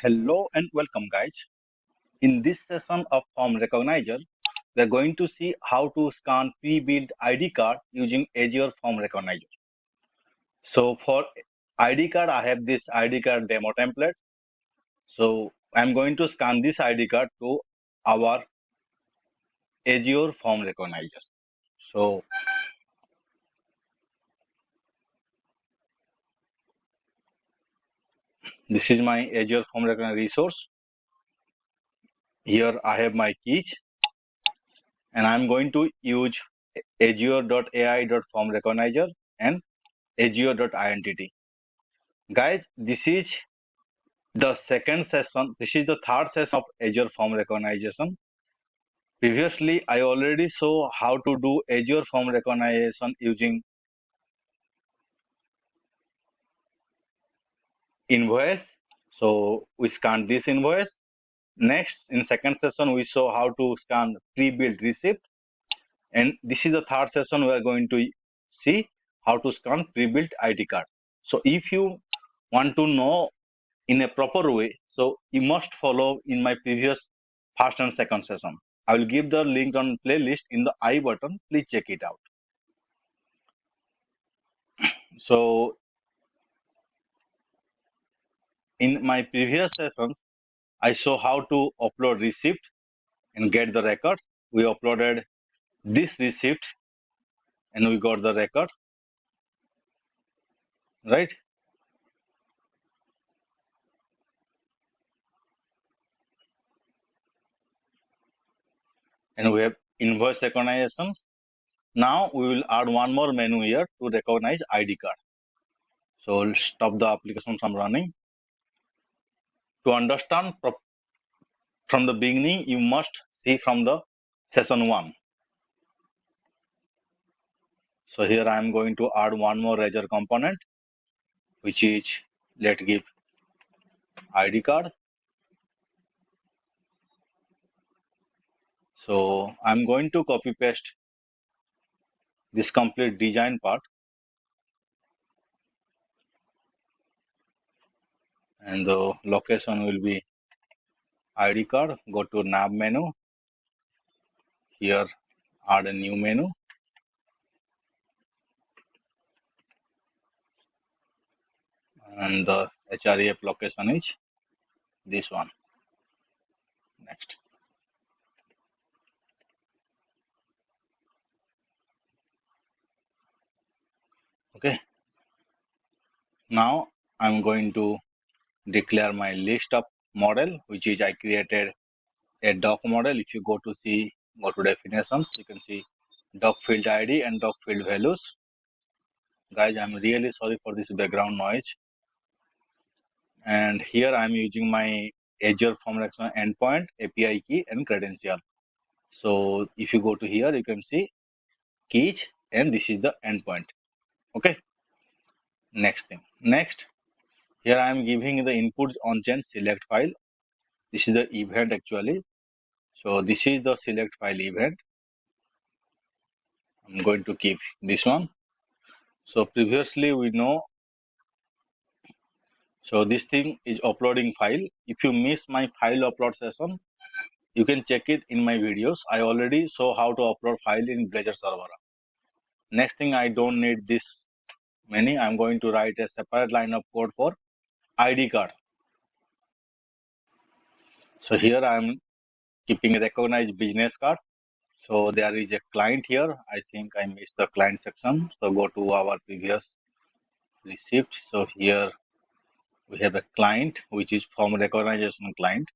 Hello and welcome, guys. In this session of Form Recognizer, we are going to see how to scan pre-built ID card using Azure Form Recognizer. So for ID card, I have this ID card demo template. So I'm going to scan this ID card to our Azure Form Recognizer. So this is my Azure Form Recognizer resource. Here I have my keys, and I'm going to use azure.ai.form recognizer and azure.identity. Guys, this is the second session. This is the third session of Azure Form Recognition. Previously, I already saw how to do Azure Form Recognition using invoice. So we scan this invoice. Next, in second session, we saw how to scan pre-built receipt. And this is the third session we are going to see how to scan pre-built ID card. So if you want to know in a proper way, so you must follow in my previous first and second session. I will give the link on playlist in the I button. Please check it out. So in my previous sessions, I saw how to upload receipt and get the record. We uploaded this receipt and we got the record, right? And we have invoice recognition. Now we will add one more menu here to recognize ID card. So we'll stop the application from running. To understand from the beginning, you must see from the session 1. So here I am going to add one more Azure component, which is let's give ID card. So I'm going to copy paste this complete design part, and the location will be ID card. Go to nav menu. Here add a new menu, and the HREF location is this one. Next. Okay. Now I'm going to declare my list of model, which is I created a doc model. If you go to definitions, you can see doc field ID and doc field values. Guys, I'm really sorry for this background noise. And here I'm using my Azure Form Recognition endpoint, API key, and credential. So if you go to here, you can see keys, and this is the endpoint. Okay. Next thing. Next, here I'm giving the inputs on change select file. This is the event actually. So this is the select file event. I'm going to keep this one. So previously we know, so this thing is uploading file. If you miss my file upload session, you can check it in my videos. I already saw how to upload file in Blazor server. Next thing, I don't need this many. I'm going to write a separate line of code for ID card. So here I'm keeping a recognized business card. So there is a client here. I think I missed the client section. So go to our previous receipt. So here we have a client, which is form recognition client.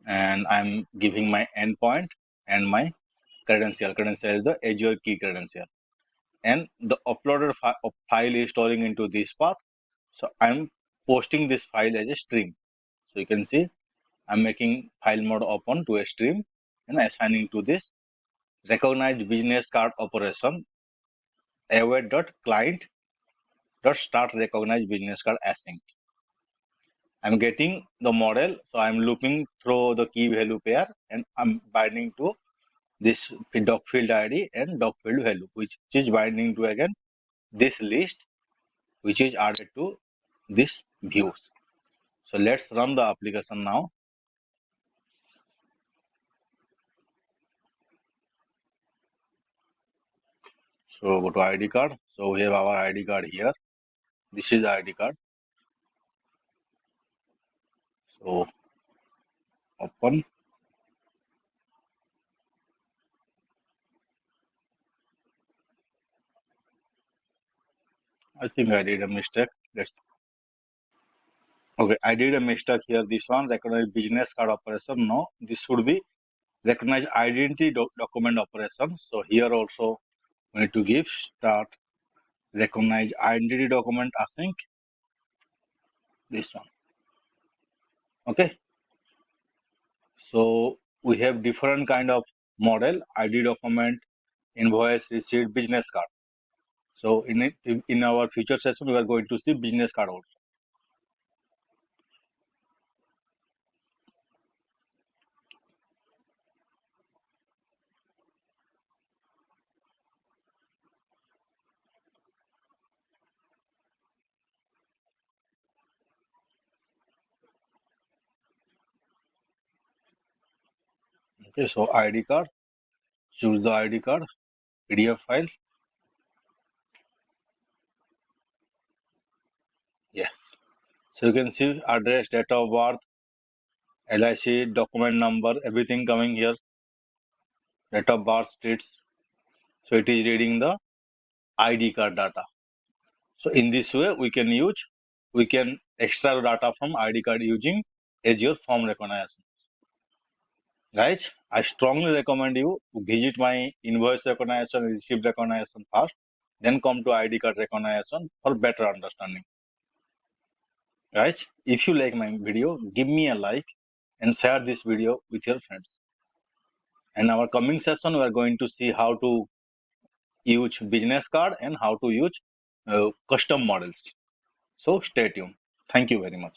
And I'm giving my endpoint and my credential. Credential is the Azure key credential. And the uploaded file is storing into this path. So I'm posting this file as a stream. So you can see I'm making file mode open to a stream and assigning to this recognized business card operation await.client.start recognized business card async. I'm getting the model, so I'm looping through the key value pair and I'm binding to this doc field ID and doc field value, which is binding to again this list which is added to this views. So let's run the application now. So go to ID card. So we have our ID card here. This is the ID card. So open. I think I did a mistake. Let's okay. I did a mistake here. This one recognize business card operation. No, this should be recognize identity document operation. So here also we need to give start recognize identity document async. This one. Okay. So we have different kind of model ID document, invoice, receipt, business card. So in our future session we are going to see business card also. Okay, so ID card, choose the ID card, PDF file. Yes. So you can see address, date of birth, LIC, document number, everything coming here. Date of birth states. So it is reading the ID card data. So in this way we can extract data from ID card using Azure Form Recognizer. Guys, I strongly recommend you to visit my invoice recognition, receipt recognition first, then come to ID card recognition for better understanding. Guys, if you like my video, give me a like and share this video with your friends. In our coming session, we are going to see how to use business card and how to use custom models. So stay tuned. Thank you very much.